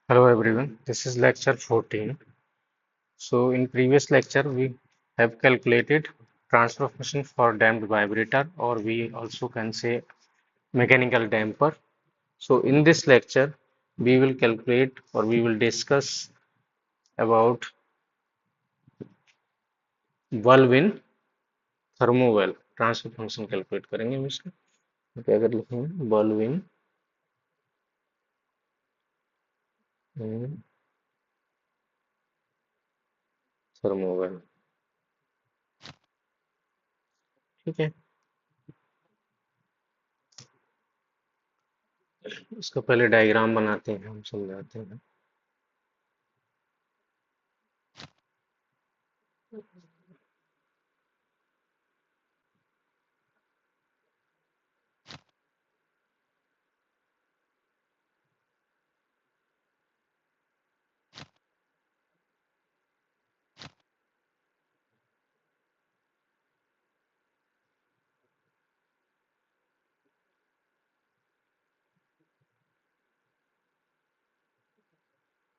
Hello everyone, this is lecture 14. So in previous lecture we have calculated transfer function for damped vibrator, or we also can say mechanical damper. So in this lecture we will calculate, or we will discuss about valve in thermo valve transfer function calculate करेंगे हम इसका। तो क्या कर लिखेंगे, valve in thermo valve। ठीक है, इसका पहले डायग्राम बनाते हैं, हम समझाते हैं।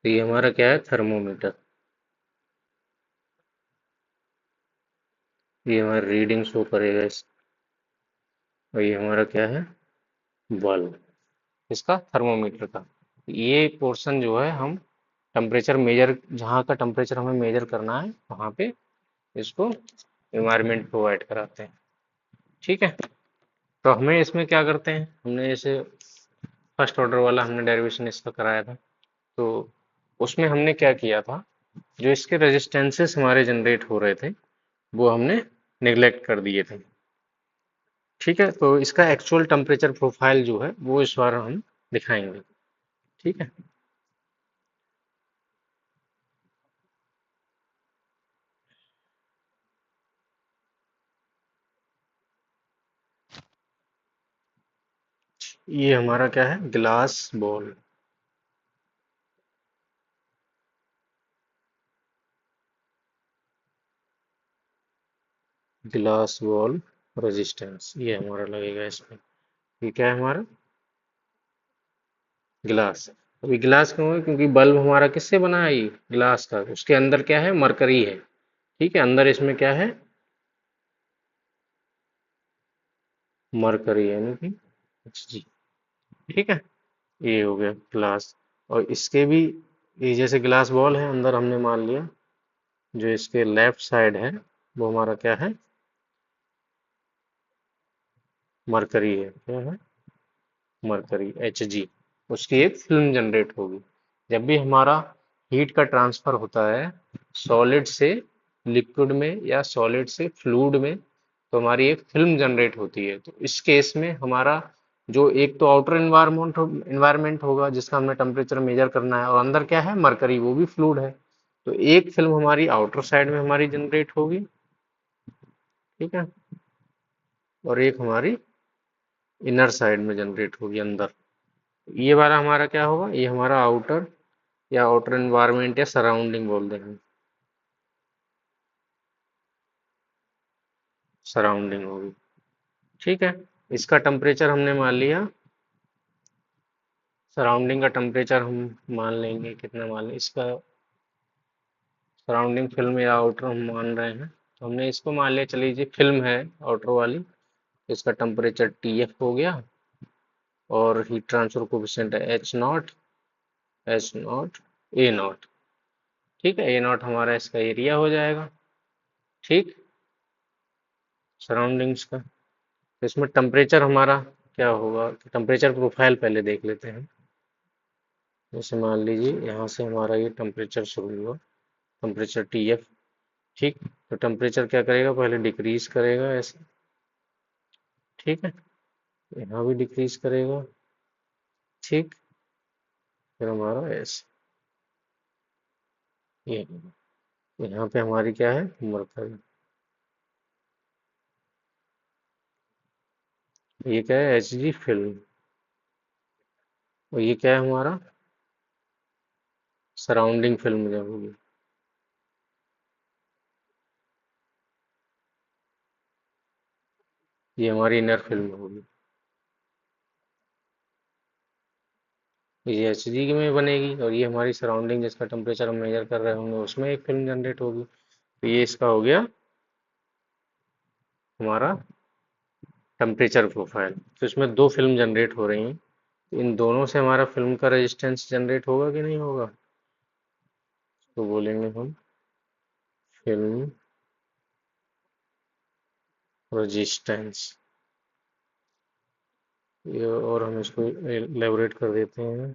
तो ये हमारा क्या है, थर्मोमीटर। ये हमारा रीडिंग शो करेगा इस, और ये हमारा क्या है, बल्ब, इसका थर्मोमीटर का। ये पोर्शन जो है हम टेम्परेचर मेजर, जहाँ का टेम्परेचर हमें मेजर करना है वहाँ पे इसको एनवायरनमेंट प्रोवाइड कराते हैं। ठीक है, तो हमें इसमें क्या करते हैं, हमने जैसे फर्स्ट ऑर्डर वाला हमने डेरिवेशन इसका कराया था, तो उसमें हमने क्या किया था, जो इसके रेजिस्टेंसेस हमारे जनरेट हो रहे थे वो हमने निगलेक्ट कर दिए थे। ठीक है, तो इसका एक्चुअल टेम्परेचर प्रोफाइल जो है वो इस बार हम दिखाएंगे। ठीक है, ये हमारा क्या है, glass ball. Glass ball resistance ये हमारा लगेगा इसमें। ये क्या है हमारा, ग्लास। अभी ग्लास क्यों है, क्योंकि बल्ब हमारा किससे बना है, ये ग्लास का, उसके अंदर क्या है, मरकरी है। ठीक है, अंदर इसमें क्या है, मरकरी यानी कि जी। ठीक है, ये हो गया ग्लास। और इसके भी, ये जैसे ग्लास बॉल है, अंदर हमने मान लिया जो इसके लेफ्ट साइड है वो हमारा क्या है, मरकरी है। क्या है, मरकरी Hg। उसकी एक फिल्म जनरेट होगी। जब भी हमारा हीट का ट्रांसफर होता है सॉलिड से लिक्विड में या सॉलिड से फ्लूइड में, तो हमारी एक फिल्म जनरेट होती है। तो इस केस में हमारा जो एक तो आउटर एनवायरनमेंट होगा जिसका हमें टेम्परेचर मेजर करना है, और अंदर क्या है, मरकरी, वो भी फ्लूइड है। तो एक फिल्म हमारी आउटर साइड में हमारी जनरेट होगी। ठीक है, और एक हमारी इनर साइड में जनरेट होगी अंदर। ये वाला हमारा क्या होगा, ये हमारा आउटर या आउटर एनवायरनमेंट या सराउंडिंग बोल देंगे, सराउंडिंग होगी। ठीक है, इसका टेम्परेचर हमने मान लिया, सराउंडिंग का टेम्परेचर हम मान लेंगे, कितना मान लें इसका, सराउंडिंग फिल्म या आउटर हम मान रहे हैं, तो हमने इसको मान लिया, चलिए जी फिल्म है आउटर वाली, इसका टेम्परेचर TF हो गया, और हीट ट्रांसफर कोफिशिएंट है H0, H0, A0। ठीक है, A0 हमारा इसका एरिया हो जाएगा। ठीक, सराउंडिंग्स का। तो इसमें टेम्परेचर हमारा क्या होगा, टेम्परेचर प्रोफाइल पहले देख लेते हैं। जैसे मान लीजिए यहाँ से हमारा ये टेम्परेचर शुरू हुआ, टेम्परेचर TF। ठीक, तो टेम्परेचर क्या करेगा, पहले डिक्रीज करेगा ऐसे। ठीक है, यहाँ भी डिक्रीज करेगा। ठीक, फिर हमारा ऐसे, ये यहाँ पे हमारी क्या है, मरकरी। ये क्या है, Hg फिल्म। और ये क्या है हमारा, सराउंडिंग फिल्म जो होगी। ये हमारी इनर फिल्म होगी। ये एचजी में बनेगी, और ये हमारी सराउंडिंग जिसका टेम्परेचर हम मेजर कर रहे होंगे उसमें एक फिल्म जनरेट होगी। तो ये इसका हो गया हमारा टेम्परेचर प्रोफाइल। तो इसमें दो फिल्म जनरेट हो रही हैं, तो इन दोनों से हमारा फिल्म का रेजिस्टेंस जनरेट होगा कि नहीं होगा। तो बोलेंगे हम फिल्म रेजिस्टेंस। ये और हम इसको एलेबोरेट कर देते हैं।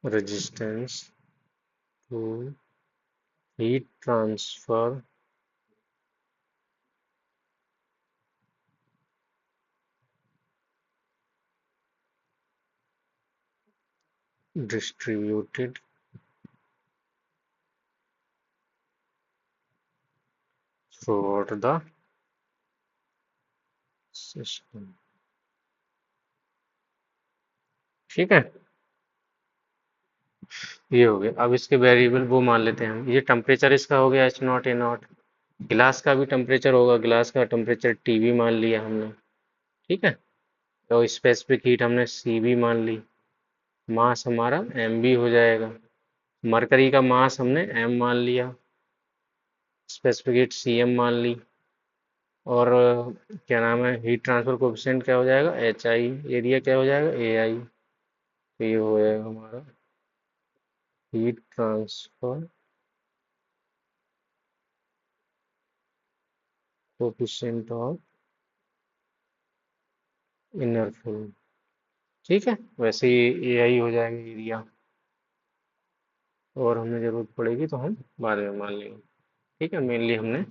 Resistance to heat transfer distributed throughout the system। ठीक है, ये हो गया। अब इसके वेरिएबल वो मान लेते हैं हम। ये टेम्परेचर इसका हो गया H0 A0। गिलास का भी टेम्परेचर होगा, गिलास का टेम्परेचर TB मान लिया हमने। ठीक है, तो स्पेसिफिक हीट हमने CB मान ली। मास हमारा MB हो जाएगा। मरकरी का मास हमने M मान लिया। स्पेसिफिक हीट CM मान ली। और क्या नाम है, हीट ट्रांसफर कोएफिशिएंट क्या हो जाएगा HI। एरिया क्या हो जाएगा AI। तो ये हो जाएगा हमारा heat transfer coefficient of inner film. ठीक है, वैसे ही AI हो जाएगा एरिया। और हमें जरूरत पड़ेगी तो हम बाद में मान लेंगे। ठीक है, मेनली हमने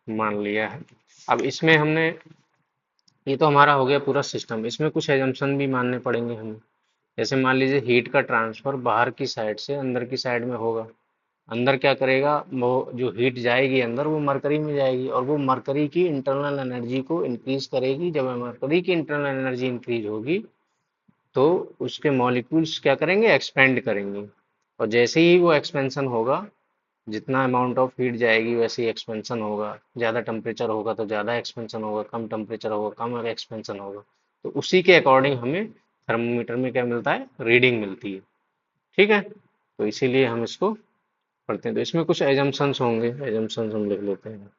मान लिया है। अब इसमें हमने, ये तो हमारा हो गया पूरा सिस्टम। इसमें कुछ एजम्पशन भी मानने पड़ेंगे हमें। जैसे मान लीजिए हीट का ट्रांसफर बाहर की साइड से अंदर की साइड में होगा। अंदर क्या करेगा, वो जो हीट जाएगी अंदर वो मरकरी में जाएगी, और वो मरकरी की इंटरनल एनर्जी को इंक्रीज करेगी। जब मरकरी की इंटरनल एनर्जी इंक्रीज होगी तो उसके मॉलिक्यूल्स क्या करेंगे, एक्सपेंड करेंगे। और जैसे ही वो एक्सपेंशन होगा, जितना अमाउंट ऑफ हीट जाएगी वैसे ही एक्सपेंशन होगा। ज़्यादा टेम्परेचर होगा तो ज़्यादा एक्सपेंशन होगा, कम टेम्परेचर होगा कम एक्सपेंशन होगा। तो उसी के अकॉर्डिंग हमें थर्मोमीटर में क्या मिलता है, रीडिंग मिलती है। ठीक है, तो इसीलिए हम इसको पढ़ते हैं। तो इसमें कुछ एजम्पशंस होंगे, एजम्पशंस हम लिख लेते हैं।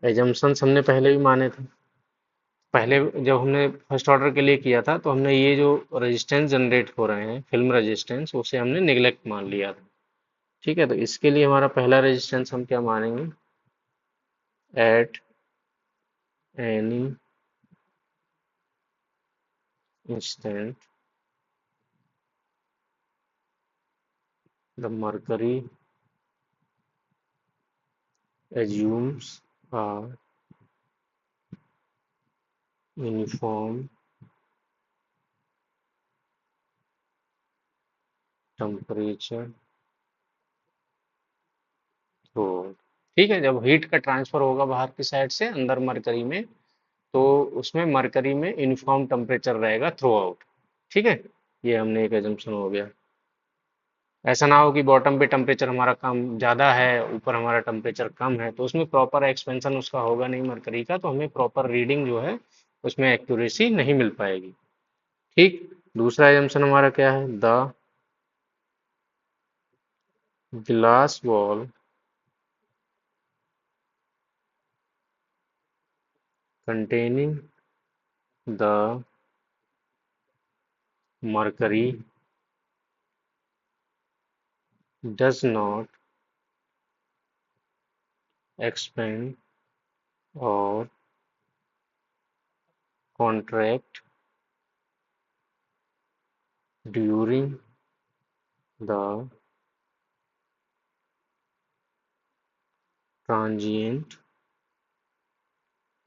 एजम्पशंस हमने पहले भी माने थे। पहले जब हमने फर्स्ट ऑर्डर के लिए किया था तो हमने ये जो रेजिस्टेंस जनरेट हो रहे हैं फिल्म रेजिस्टेंस, उसे हमने निगलेक्ट मान लिया था। ठीक है, तो इसके लिए हमारा पहला रेजिस्टेंस हम क्या मानेंगे, at any instant the mercury assumes a uniform temperature तो ठीक है, जब हीट का ट्रांसफर होगा बाहर की साइड से अंदर मरकरी में, तो उसमें मरकरी में यूनिफॉर्म टेम्परेचर रहेगा थ्रू आउट। ठीक है, ये हमने एक एजम्पशन हो गया। ऐसा ना हो कि बॉटम पे टेम्परेचर हमारा कम ज़्यादा है, ऊपर हमारा टेम्परेचर कम है, तो उसमें प्रॉपर एक्सपेंशन उसका होगा नहीं मरकरी का, तो हमें प्रॉपर रीडिंग जो है उसमें एक्यूरेसी नहीं मिल पाएगी। ठीक, दूसरा एजम्पशन हमारा क्या है, the glass wall containing the mercury does not expand or contract during the transient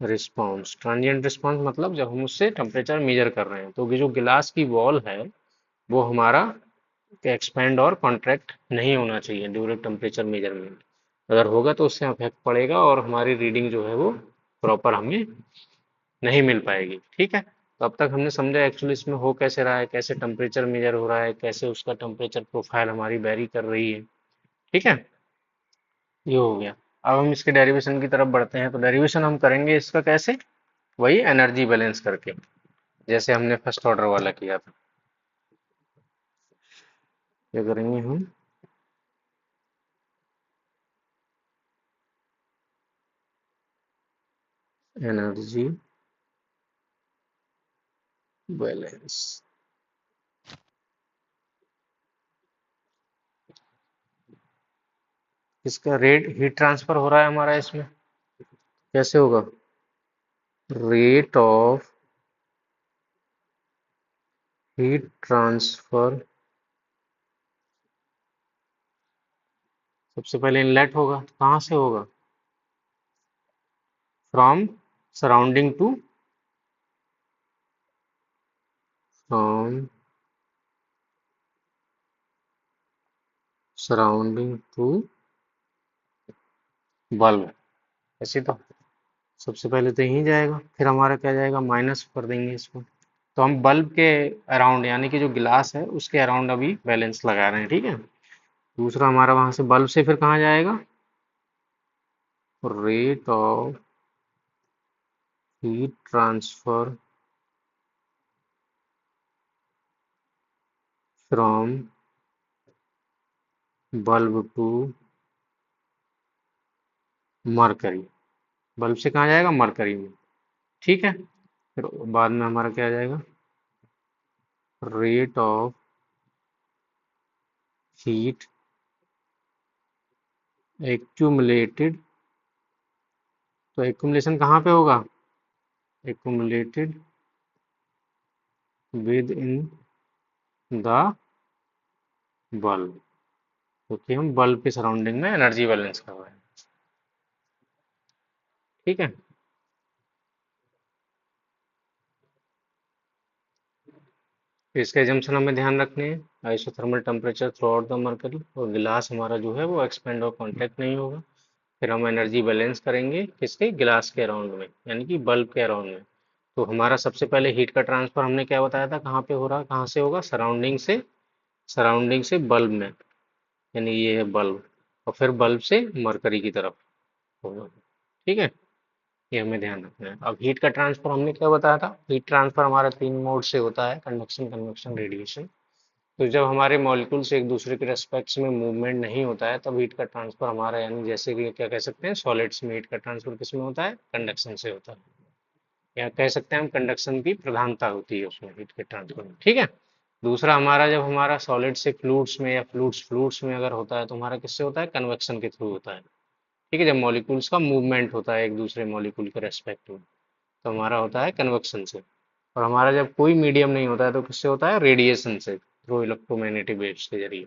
response. Transient response मतलब जब हम उससे टेम्परेचर मेजर कर रहे हैं, तो ये जो गिलास की वॉल है वो हमारा एक्सपेंड और कॉन्ट्रैक्ट नहीं होना चाहिए ड्यूरिंग टेम्परेचर मेजरमेंट। अगर होगा तो उससे अफेक्ट पड़ेगा और हमारी रीडिंग जो है वो प्रॉपर हमें नहीं मिल पाएगी। ठीक है, तो अब तक हमने समझा एक्चुअली इसमें हो कैसे रहा है, कैसे टेम्परेचर मेजर हो रहा है, कैसे उसका टेम्परेचर प्रोफाइल हमारी वेरी कर रही है। ठीक है, ये हो गया। अब हम इसके डेरिवेशन की तरफ बढ़ते हैं, तो डेरिवेशन हम करेंगे इसका कैसे, वही एनर्जी बैलेंस करके, जैसे हमने फर्स्ट ऑर्डर वाला किया था। क्या करेंगे हम, एनर्जी बैलेंस, इसका रेट हीट ट्रांसफर हो रहा है हमारा इसमें, कैसे होगा, रेट ऑफ हीट ट्रांसफर, सबसे पहले इनलेट होगा, तो कहाँ से होगा, from surrounding to, from surrounding to bulb, ऐसे तो सबसे पहले तो यहीं जाएगा, फिर हमारा क्या जाएगा, माइनस कर देंगे इसको। तो हम बल्ब के अराउंड, यानी कि जो गिलास है उसके अराउंड अभी बैलेंस लगा रहे हैं, ठीक है। दूसरा हमारा वहां से बल्ब से फिर कहाँ जाएगा, rate of heat transfer from bulb to mercury, bulb से कहाँ जाएगा, मरकरी में, ठीक है। फिर बाद में हमारा क्या आ जाएगा, रेट ऑफ हीट एक्यूमुलेटेड, तो एक्यूमुलेशन कहाँ पे होगा, accumulated with in the bulb, क्योंकि हम बल्ब के सराउंडिंग में एनर्जी बैलेंस कर रहे हैं, ठीक है। फिर इसके एजम्पशन हमें ध्यान रखने हैं, isothermal temperature through out the mercury, और गिलास हमारा जो है वो एक्सपेंड और कॉन्टैक्ट नहीं होगा। फिर हम एनर्जी बैलेंस करेंगे किसके, गिलास के अराउंड में, यानी कि बल्ब के अराउंड में। तो हमारा सबसे पहले हीट का ट्रांसफर हमने क्या बताया था, कहाँ पे हो रहा है, कहाँ से होगा, सराउंडिंग से बल्ब में, यानी ये है बल्ब, और फिर बल्ब से मरकरी की तरफ होगा, ठीक है। ये हमें ध्यान रखना है। अब हीट का ट्रांसफर हमने क्या बताया था, हीट ट्रांसफर हमारा 3 मोड से होता है, कंडक्शन, कन्वेक्शन, रेडिएशन। तो जब हमारे मॉलिक्यूल्स एक दूसरे के रेस्पेक्ट्स में मूवमेंट नहीं होता है, तब हीट का ट्रांसफर हमारा, यानी जैसे कि क्या कह सकते हैं, सॉलिड्स में हीट का ट्रांसफर किस में होता है, कंडक्शन से होता है, या कह सकते हैं हम कंडक्शन की प्रधानता होती है उसमें, हीट के ट्रांसफर में, ठीक है। दूसरा हमारा, जब हमारा सॉलिड से फ्लूइड्स में या फ्लूइड्स फ्लूइड्स में अगर होता है, तो हमारा किससे होता है, कन्वेक्शन के थ्रू होता है, ठीक है। जब मॉलिक्यूल्स का मूवमेंट होता है एक दूसरे मॉलिक्यूल के रेस्पेक्ट में, तो हमारा होता है कन्वेक्शन से। और हमारा जब कोई मीडियम नहीं होता है, तो किससे होता है, रेडिएशन से, थ्रू इलेक्ट्रोमैग्नेटिक वेव्स के जरिए,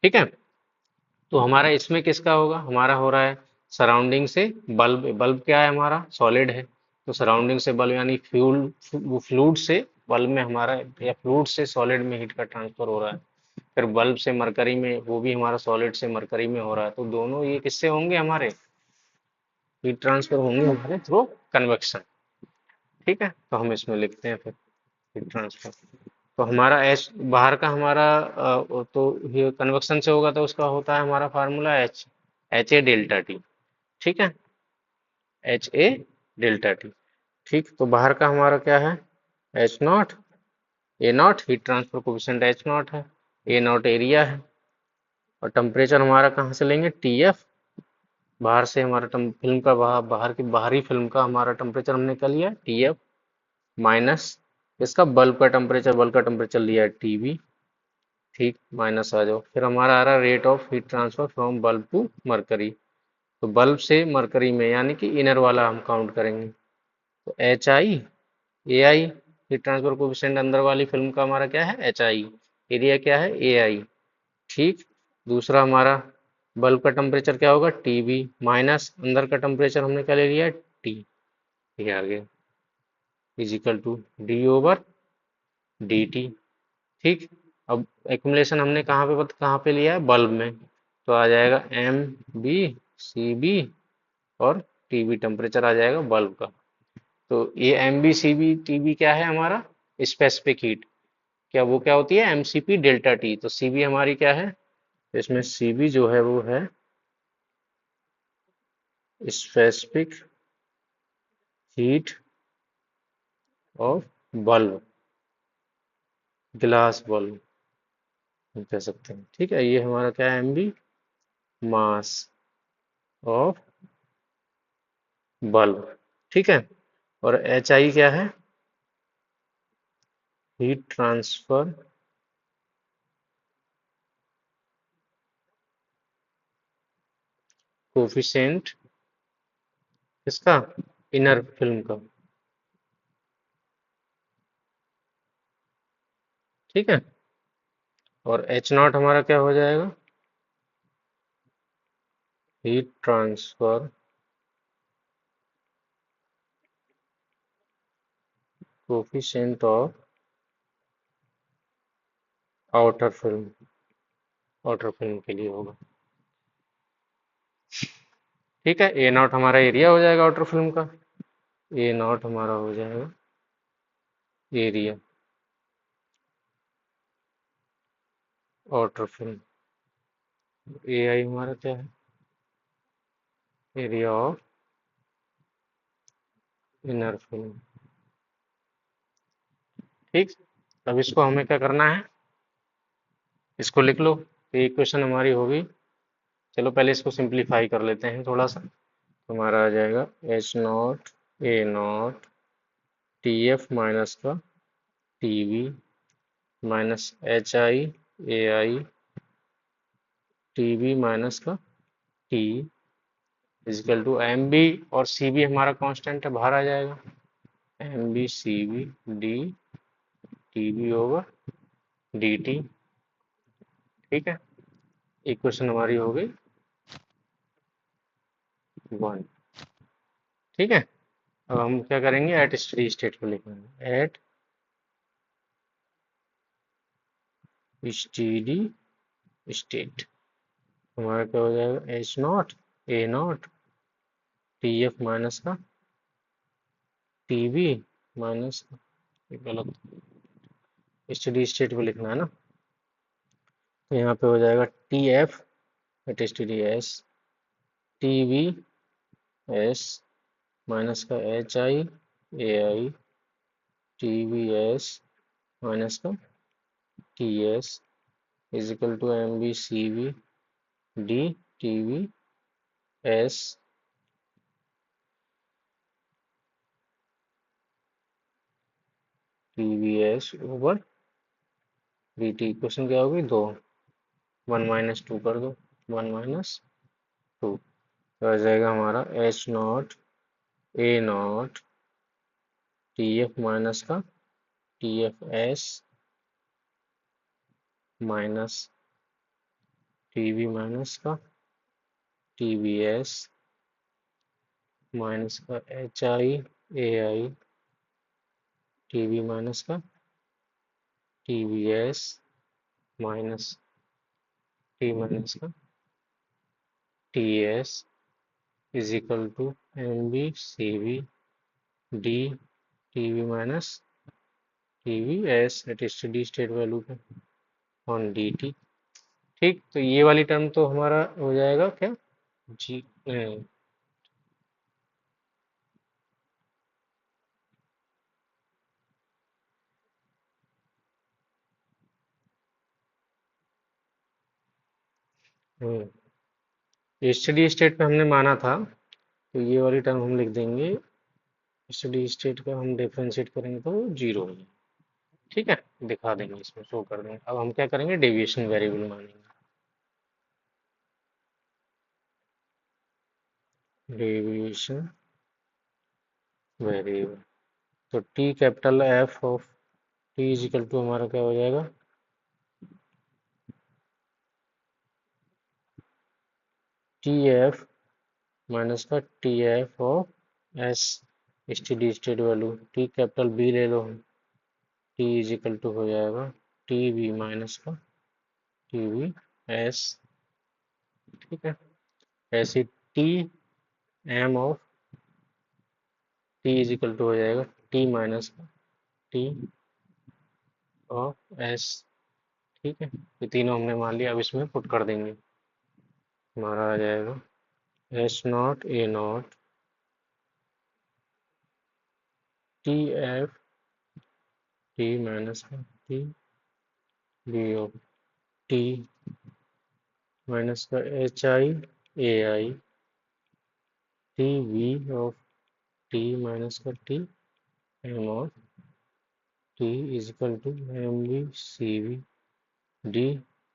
ठीक है। तो हमारा इसमें किसका होगा, हमारा हो रहा है सराउंडिंग से बल्ब, बल्ब क्या है हमारा, सॉलिड है, तो सराउंडिंग से बल्ब, यानी फ्यूल, वो फ्लूइड से बल्ब में हमारा, या फ्लूइड से सॉलिड में हीट का ट्रांसफर हो रहा है। फिर बल्ब से मरकरी में, वो भी हमारा सॉलिड से मरकरी में हो रहा है, तो दोनों ये किससे होंगे, हमारे हीट ट्रांसफर होंगे हमारे थ्रू कन्वेक्शन, ठीक है। तो हम इसमें लिखते हैं फिर हीट ट्रांसफर, तो हमारा एच बाहर का हमारा, तो ये कन्वेक्शन से होगा, तो उसका होता है हमारा formula H A delta T, ठीक है, एच ए डेल्टा टी, ठीक। तो बाहर का हमारा क्या है, H not, A not heat transfer coefficient H not है, ए नॉट एरिया है, और टेम्परेचर हमारा कहाँ से लेंगे, टी एफ, बाहर से हमारा फिल्म का, बाहर की बाहरी फिल्म का हमारा टेम्परेचर हमने क्या लिया, टी एफ, माइनस इसका बल्ब का टेम्परेचर लिया है, टीबी, ठीक, माइनस आ जाओ। फिर हमारा आ रहा है rate of heat transfer from bulb to mercury, तो बल्ब से मरकरी में, यानी कि इनर वाला हम काउंट करेंगे, तो H I, A I, heat transfer coefficient अंदर वाली फिल्म का हमारा क्या है, एच आई, एरिया क्या है, ए आई, ठीक। दूसरा हमारा बल्ब का टेम्परेचर क्या होगा, टी बी, माइनस अंदर का टेम्परेचर हमने क्या ले लिया, टी, ये आ गया, is equal to D over D T, ठीक। अब एक्युमुलेशन हमने कहाँ पे लिया है, बल्ब में, तो आ जाएगा एम बी सी बी, और टी बी टेम्परेचर आ जाएगा बल्ब का। तो ये M B C B T B क्या है हमारा, स्पेसिफिक हीट, क्या वो क्या होती है, M C P delta T, तो सी बी हमारी क्या है, तो इसमें Cb जो है वो है specific heat of bulb, glass bulb हम कह सकते हैं। ठीक है, ये हमारा क्या है, एमबी, मास ऑफ बल्ब। ठीक है, और एच आई क्या है, हीट ट्रांसफर कोफिशिएंट, किसका, इनर फिल्म का। ठीक है, और एच नॉट हमारा क्या हो जाएगा, heat transfer coefficient of outer film, outer film के लिए होगा। ठीक है, ए नॉट हमारा एरिया हो जाएगा आउटर फिल्म का, ए नॉट हमारा हो जाएगा एरिया आउटर फिल्म, ए आई हमारा क्या है, एरिया ऑफ इनर फिल्म। ठीक, अब इसको हमें क्या करना है, इसको लिख लो, तो इक्वेशन हमारी होगी। चलो पहले इसको सिंप्लीफाई कर लेते हैं थोड़ा सा। तो हमारा आ जाएगा H not A not T F minus का T V minus H I A I T V minus का T is equal to M B, और सी बी हमारा कांस्टेंट है, बाहर आ जाएगा, M B C B D T B over D T. ठीक है, इक्वेशन हमारी हो गई 1। ठीक है, अब हम क्या करेंगे, एट स्टडी स्टेट को लिखेंगे, एट स्टडी स्टेट हमारा क्या हो जाएगा, H not A not T F minus का टी वी माइनस, गलत, स्टडी स्टेट को लिखना है ना, तो यहाँ पे हो जाएगा T F at steady S T V S minus का H I A I T V S minus का T S is equal to M B C V D T V S T V S over D T. Question क्या होगी, 2, 1 - 2 कर दो, 1 - 2, तो आ जाएगा हमारा H not A not T F minus का T F S minus T V minus का टी वी एस माइनस का H I A I T V minus का T V S minus T minus का T S is equal to M B C V D T V minus T V S at steady state value पे on D T. ठीक, तो ये वाली term तो हमारा हो जाएगा क्या, जी स्टडी स्टेट पे हमने माना था, तो ये वाली टर्म हम लिख देंगे, स्टडी स्टेट का हम डिफरेंशिएट करेंगे तो वो 0 हो जाएगा। ठीक है, दिखा देंगे, इसमें शो कर देंगे। अब हम क्या करेंगे, डेविएशन वेरिएबल मानेंगे, डेविएशन वेरिएबल। तो T capital F of T is equal to हमारा क्या हो जाएगा, टी एफ माइनस का T F of S steady state value, T capital B ले लो, टी इज इक्वल टू हो जाएगा टी वी माइनस का टी वी एस। ठीक है, ऐसे T M of T is equal to हो जाएगा टी माइनस का टी ऑफ एस। ठीक है, ये तीनों हमने मान लिया। अब इसमें पुट कर देंगे, हमारा आ जाएगा S0 A0 TF T minus का T B of T minus का HI AI T V of T minus का T M of T is equal to MV CV D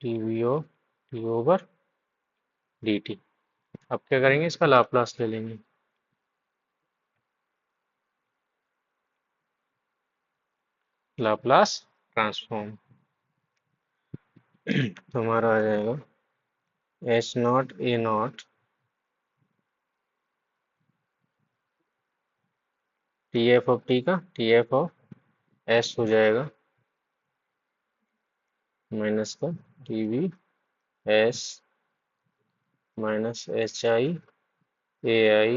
TV of T over DT। अब क्या करेंगे, इसका Laplace ले लेंगे। Laplace transform तो हमारा आ जाएगा S0 A0 TF of T का TF ऑफ S हो जाएगा माइनस का TV S minus HI AI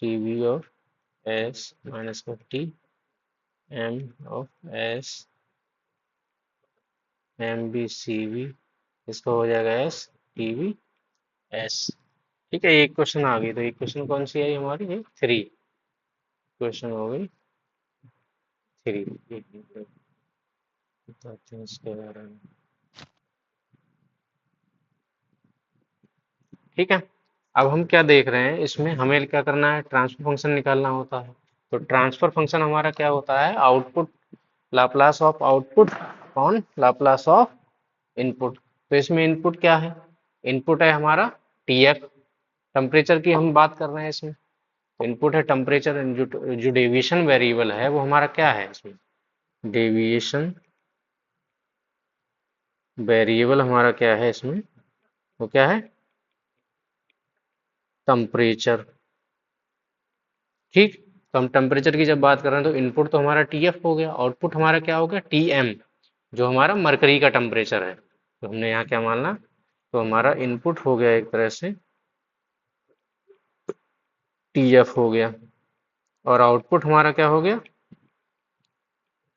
TV of S minus का T M of S MB CV, इसका हो जाएगा S TV S। ठीक है, एक क्वेश्चन आ गई। तो एक क्वेश्चन कौन सी आई हमारी, ये 3 क्वेश्चन हो गई 3। बताते हैं इसके बारे में। ठीक है, अब हम क्या देख रहे हैं, इसमें हमें क्या करना है, ट्रांसफर फंक्शन निकालना होता है। तो ट्रांसफर फंक्शन हमारा क्या होता है, output Laplace of output on Laplace of input. तो इसमें इनपुट क्या है, इनपुट है हमारा TF, टेम्परेचर की हम बात कर रहे हैं इसमें। तो इनपुट है टेम्परेचर, जो डेविएशन वेरिएबल है वो हमारा क्या है इसमें, डेविएशन वेरिएबल हमारा क्या है इसमें, वो क्या है, टेम्परेचर। ठीक, तो हम टेम्परेचर की जब बात कर रहे हैं तो इनपुट तो हमारा TF हो गया, आउटपुट हमारा क्या हो गया TM, जो हमारा मरकरी का टेम्परेचर है। तो हमने यहाँ क्या मानना, तो हमारा इनपुट हो गया एक तरह से TF हो गया, और आउटपुट हमारा क्या हो गया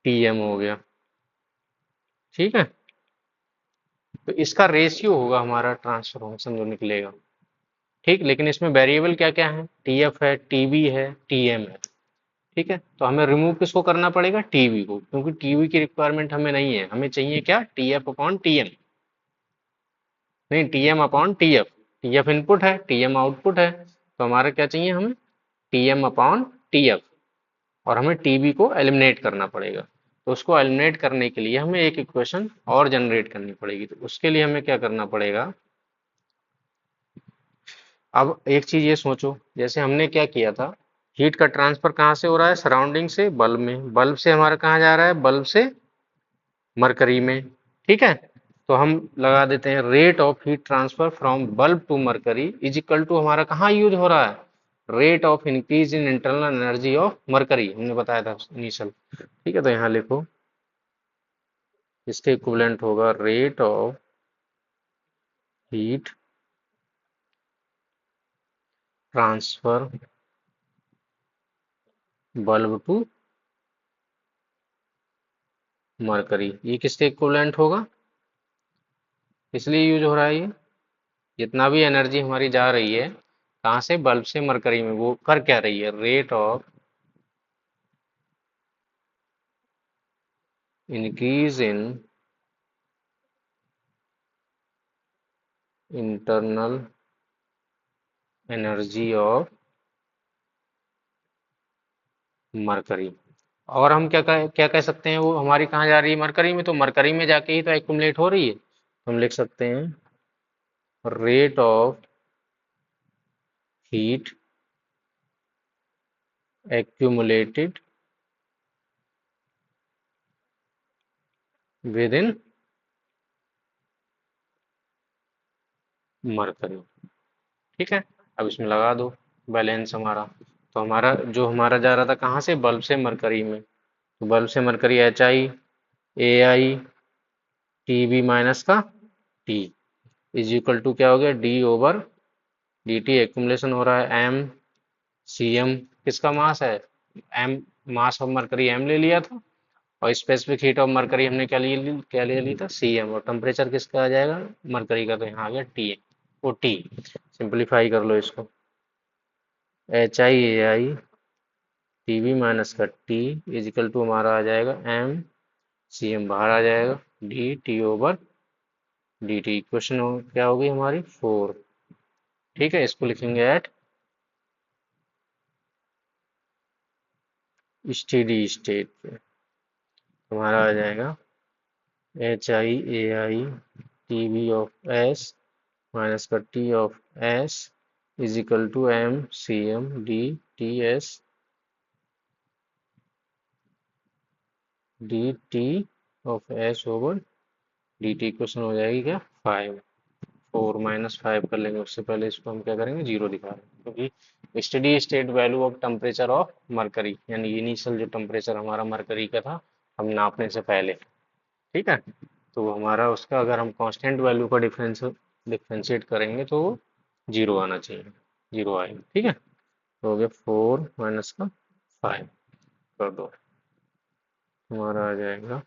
TM हो गया। ठीक है, तो इसका रेशियो होगा हमारा ट्रांसफर फंक्शन जो निकलेगा। ठीक, लेकिन इसमें वेरिएबल क्या क्या है, TF है, TB है, TM है। ठीक है, तो हमें रिमूव किसको करना पड़ेगा, TB को, क्योंकि TB की रिक्वायरमेंट हमें नहीं है। हमें चाहिए क्या, TF अपॉन TM, नहीं TM upon TF। TF input है, TM आउटपुट है, तो हमारा क्या चाहिए हमें, TM अपॉन TF। और हमें TB को एलिमिनेट करना पड़ेगा। तो उसको एलिमिनेट करने के लिए हमें एक इक्वेशन और जनरेट करनी पड़ेगी। तो उसके लिए हमें क्या करना पड़ेगा, अब एक चीज ये सोचो, जैसे हमने क्या किया था, हीट का ट्रांसफर कहाँ से हो रहा है, सराउंडिंग से बल्ब में, बल्ब से हमारा कहाँ जा रहा है, बल्ब से मरकरी में। ठीक है, तो हम लगा देते हैं rate of heat transfer from bulb to mercury is equal to, हमारा कहाँ यूज हो रहा है, rate of increase in internal energy of mercury, हमने बताया था इनिशियल। ठीक है, तो यहाँ लिखो, इसके इक्विवेलेंट होगा rate of heat transfer bulb to mercury. ये किसके इक्विवेलेंट होगा, इसलिए यूज हो रहा है ये, जितना भी एनर्जी हमारी जा रही है कहाँ से, बल्ब से मरकरी में, वो कर क्या रही है, rate of increase in internal energy of mercury. और हम क्या कह सकते हैं, वो हमारी कहाँ जा रही है, मरकरी में, तो मरकरी में जाके ही तो एक्युमुलेट हो रही है। तो हम लिख सकते हैं rate of heat accumulated with in mercury. ठीक है, अब इसमें लगा दो बैलेंस हमारा। तो हमारा जो हमारा जा रहा था कहाँ से, बल्ब से मरकरी में, तो बल्ब से mercury HI AI TB minus का T इज इक्वल टू क्या हो गया, D ओवर DT, एक्यूमुलेशन हो रहा है M CM, किसका मास है, M, mass of mercury M ले लिया था, और स्पेसिफिक हीट ऑफ मरकरी हमने क्या ले ली था, सीएम, और टेम्परेचर किसका आ जाएगा, मरकरी का, तो यहाँ आ गया टी, ओ टी। सिंप्लीफाई कर लो इसको, H I A I T V minus का टी इजिकल टू हमारा आ जाएगा एम सी एम, बाहर आ जाएगा D T over D T. Equation क्या होगी हमारी 4। ठीक है, इसको लिखेंगे एट स्टेडी स्टेट पे, हमारा आ जाएगा H I A I T V of S minus का T of S is equal to M C M D T of S over D T. Question हो जाएगी क्या 5। 4 - 5 कर लेंगे, उससे पहले इसको हम क्या करेंगे, जीरो दिखा रहे हैं, क्योंकि steady state value of temperature of mercury, यानी इनिशियल जो टेम्परेचर हमारा मरकरी का था हम नापने से पहले। ठीक है, तो हमारा उसका अगर हम कांस्टेंट वैल्यू का डिफ्रेंशिएट करेंगे तो जीरो आना चाहिए, जीरो आएगा। ठीक है, तो हो गया 4 माइनस का 5 कर दो, हमारा आ जाएगा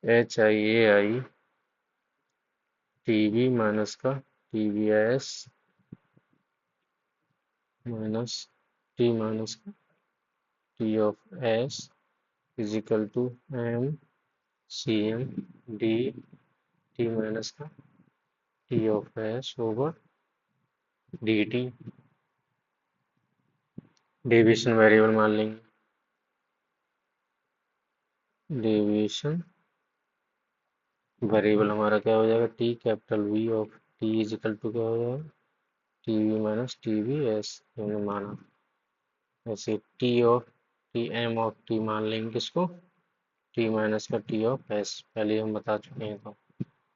H I A I T V minus का T V S minus T minus का T of S is equal to M C M D T minus का T of S over D T. Deviation variable मान लेंगे, deviation variable हमारा क्या हो जाएगा, T capital V of T is equal to क्या हो जाएगा, T V minus T V S, हमने माना। ऐसे T of T M of T मान लेंगे किसको, टी माइनस का टी ऑफ एस, पहले हम बता चुके हैं। तो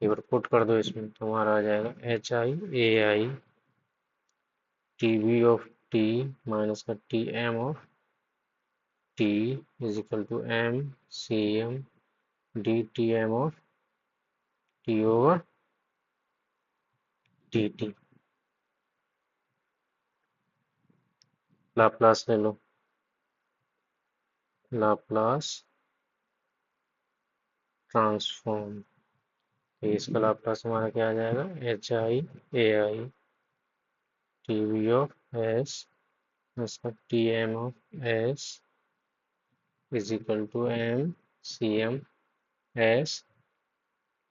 एक बार पुट कर दो इसमें, तो हमारा आ जाएगा H I A I T V of T minus का T M of T is equal to M C M D T M of T over D T. Laplace ले लो, लाप्लास ट्रांसफॉर्म, तो इसका लाप्लास हमारा क्या आ जाएगा, H I A I T V of S इसका T M of S is equal to M C M S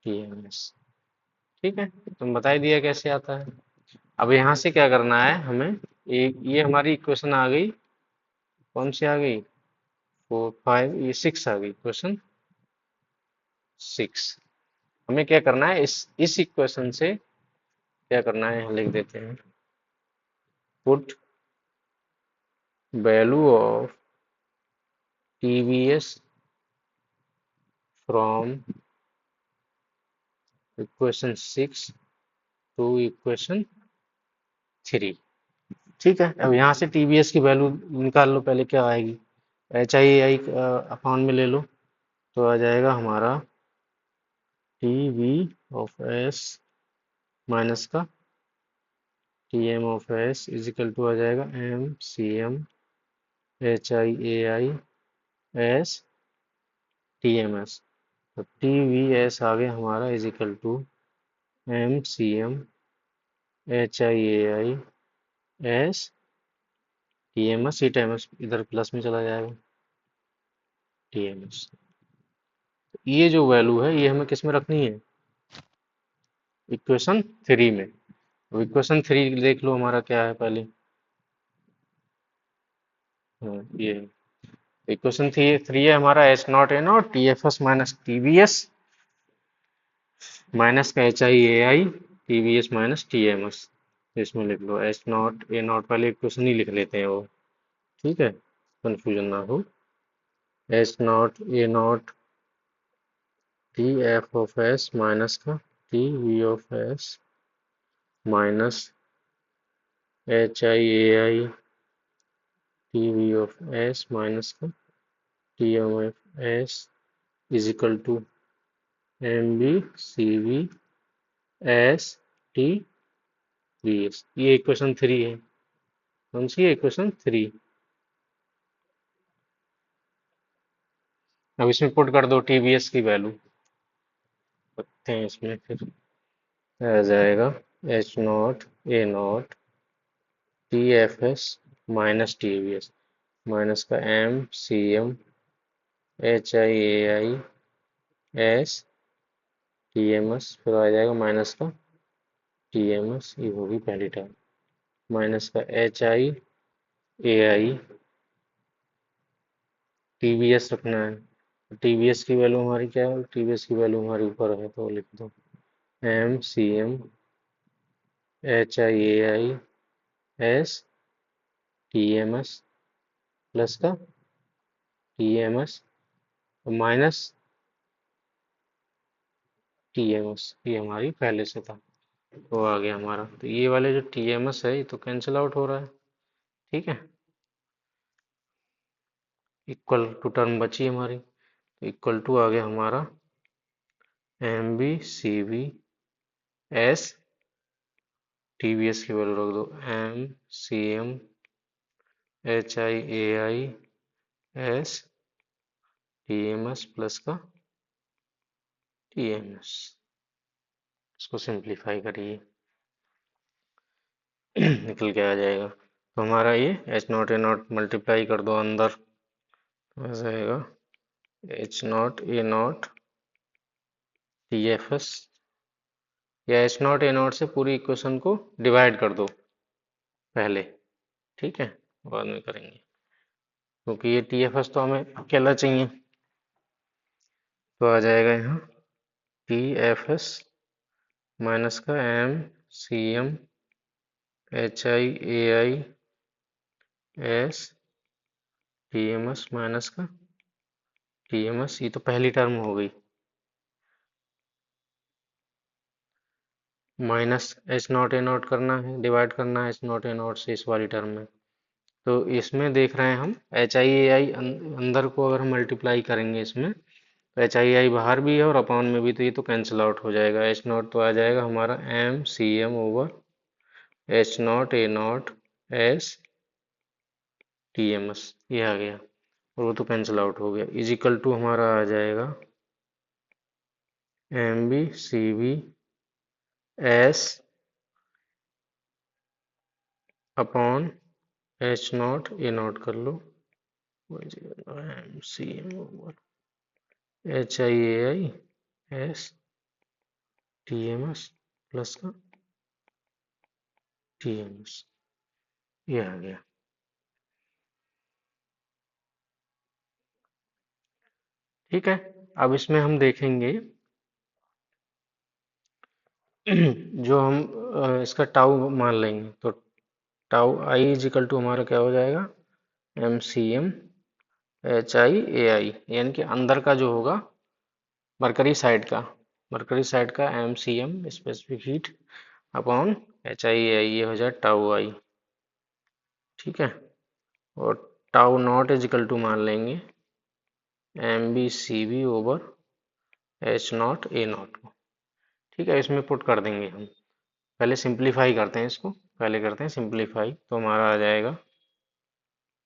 T M S. ठीक है, तुम बता ही दिया कैसे आता है। अब यहाँ से क्या करना है हमें, एक ये हमारी इक्वेशन आ गई, कौन सी आ गई, 4 5, ये 6 आ गई, क्वेश्चन 6। हमें क्या करना है, इस इक्वेशन से क्या करना है, यहाँ लिख देते हैं, put value of TVS from equation 6 to equation 3। ठीक है, अब यहाँ से टीवीएस की वैल्यू निकाल लो, पहले क्या आएगी, एच आई आई अपॉन में ले लो, तो आ जाएगा हमारा T V of S minus का T M of S is equal to आ जाएगा M C M H I A I S T M S. तो टी वी एस आ गया हमारा is equal to M C M H I A I S T M S, C T M S इधर plus में चला जाएगा, T M S. ये जो वैल्यू है ये हमें किस में रखनी है, इक्वेशन 3 में। अब इक्वेशन 3 देख लो हमारा क्या है पहले, ये इक्वेशन 3 है हमारा, H not A not T F S minus T V S minus का H I A I T V S minus T M S. इसमें लिख लो एच नॉट ए नॉट, पहले इक्वेशन ही लिख लेते हैं वो, ठीक है, कंफ्यूजन ना हो। H not A not T F of S minus का T V of S minus H I A I T V of S minus का T M F S is equal to M B C V S T V S. ये equation 3 है, कौन सी है, equation 3। अब इसमें put कर दो TVS की वैल्यू, रखते हैं इसमें, फिर आ जाएगा H not A not T F S minus TVS, minus का M C M H I A I S T M S, फिर आ जाएगा माइनस का टी एम एस, ये होगी पहली टर्म, माइनस का H I A I TVS रखना है। टीवीएस की वैल्यू हमारी क्या है, टीवीएस की वैल्यू हमारी ऊपर है तो लिख दो M C M H I A I S T M S plus का T M S minus T M S, ये हमारी पहले से था तो आ गया हमारा। तो ये वाले जो टी एम एस है ये तो कैंसिल आउट हो रहा है, ठीक है, इक्वल टू टर्म बची हमारी, तो इक्वल टू आ गया हमारा M B C B S T V S की वैल्यू रख दो M C M H I A I S T M S plus का टी एम एस। इसको सिंप्लीफाई करिए निकल के आ जाएगा, तो हमारा ये H not A not multiply कर दो अंदर, तो आ जाएगा H not A not T F S, या एच नॉट ए नॉट से पूरी इक्वेशन को डिवाइड कर दो पहले, ठीक है, बाद में करेंगे, क्योंकि ये टी एफ एस तो हमें अकेला चाहिए, तो आ जाएगा यहाँ टी एफ एस माइनस का M C M H I A I S T M S minus का टी एम एस, ये तो पहली टर्म हो गई, minus H not A not करना है, डिवाइड करना है एच नॉट ए नॉट से इस वाली टर्म में, तो इसमें देख रहे हैं हम एच आई ए आई अंदर को अगर हम मल्टीप्लाई करेंगे इसमें, तो एच आई आई बाहर भी है और अपॉन में भी, तो ये तो कैंसिल आउट हो जाएगा, एच नॉट तो आ जाएगा हमारा M C M over H not A not S T M S, ये आ गया, और वो तो कैंसिल आउट हो गया, इज इक्वल टू हमारा आ जाएगा M B C B S upon H not A not कर लो, M C M over H I A I S T M S plus का टी एम एस, ये आ गया, ठीक है। अब इसमें हम देखेंगे जो हम इसका टाउ मान लेंगे, तो tau I is equal to हमारा क्या हो जाएगा M C M H I A I, यानी कि अंदर का जो होगा मरकरी साइड का, मरकरी साइड का M C M specific heat upon H I A I, ये हो जाए टाउ आई, ठीक है, और tau not is equal to मान लेंगे M B C B over H not A not को, ठीक है, इसमें पुट कर देंगे हम, पहले सिंप्लीफाई करते हैं इसको, पहले करते हैं सिंप्लीफाई, तो हमारा आ जाएगा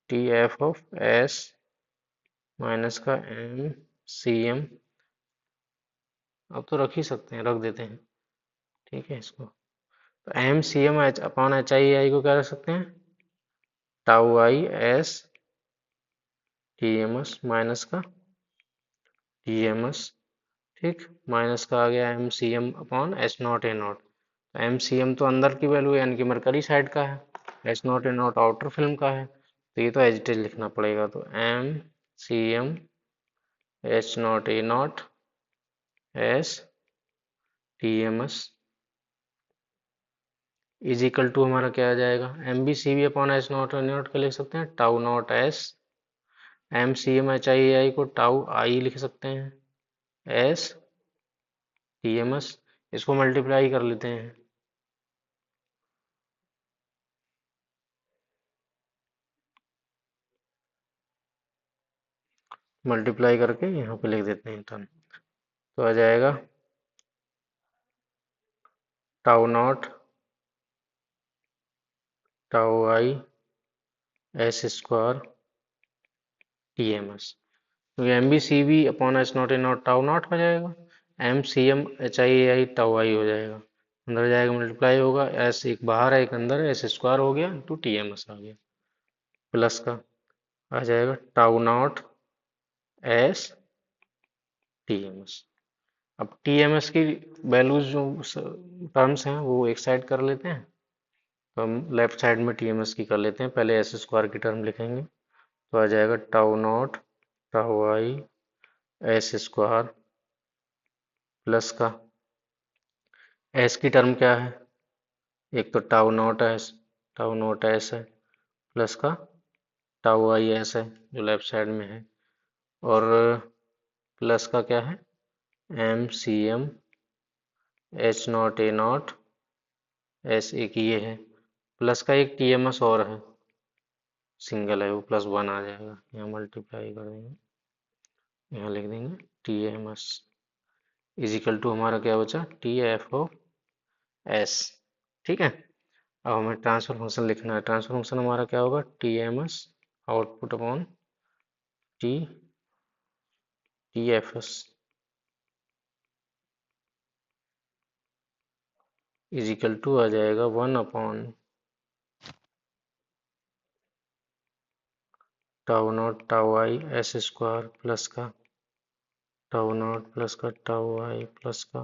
T F of S minus का एम सी एम, अब तो रख ही सकते हैं, रख देते हैं, ठीक है इसको, तो M C M H upon H I I को क्या रख सकते हैं tau I S T M S minus का टी एम एस, ठीक, माइनस का आ गया M C M upon H not A not, M C M तो अंदर की वैल्यू यानी कि मरकरी साइड का है, H not A not outer film का है, तो ये तो एज इट इज लिखना पड़ेगा, तो M C M H not A not S T M S is equal to हमारा क्या आ जाएगा M B C B upon H not A not का लिख सकते हैं tau not S, M C M H I I को tau I लिख सकते हैं एस टी एम एस, इसको मल्टीप्लाई कर लेते हैं, मल्टीप्लाई करके यहाँ पे लिख देते हैं टर्म, तो आ जाएगा tau not tau I S square T M S, तो M B C B upon H not A not tau not हो जाएगा, M C M H I A I tau I हो जाएगा, अंदर जाएगा मल्टीप्लाई होगा, एस एक बाहर है एक अंदर है, एस स्क्वायर हो गया इंटू टी एम एस आ गया, प्लस का आ जाएगा tau not S T M S. अब टी एम एस की वैल्यूज जो टर्म्स हैं वो एक साइड कर लेते हैं, तो हम लेफ्ट साइड में टी एम एस की कर लेते हैं, पहले एस स्क्वायर की टर्म लिखेंगे, तो आ जाएगा tau not tau I S square plus का एस की टर्म क्या है, एक तो टाउ नॉट एस है, प्लस का टाउ आई एस है जो लेफ्ट साइड में है, और प्लस का क्या है M C M H not A not S एक ये है, प्लस का एक टी एम एस और है, सिंगल है वो प्लस वन आ जाएगा, यहाँ मल्टीप्लाई कर देंगे, यहाँ लिख देंगे T M S is equal to हमारा क्या बचा टी एफ ओ एस। ठीक है, अब हमें ट्रांसफर फंक्शन लिखना है, ट्रांसफर फंक्शन हमारा क्या होगा T M S output upon T T F S is equal to आ जाएगा one upon tau not tau I S square plus का टाउ नॉट प्लस का टाउ आई प्लस का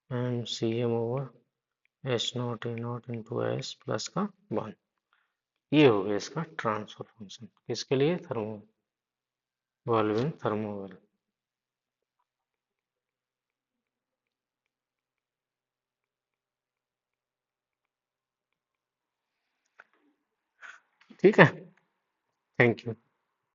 M C M over H not A not into S plus का one. ये हो गया इसका ट्रांसफर फंक्शन, किसके लिए थर्मो वॉल्यूम थर्मोवेल। ठीक है, थैंक यू।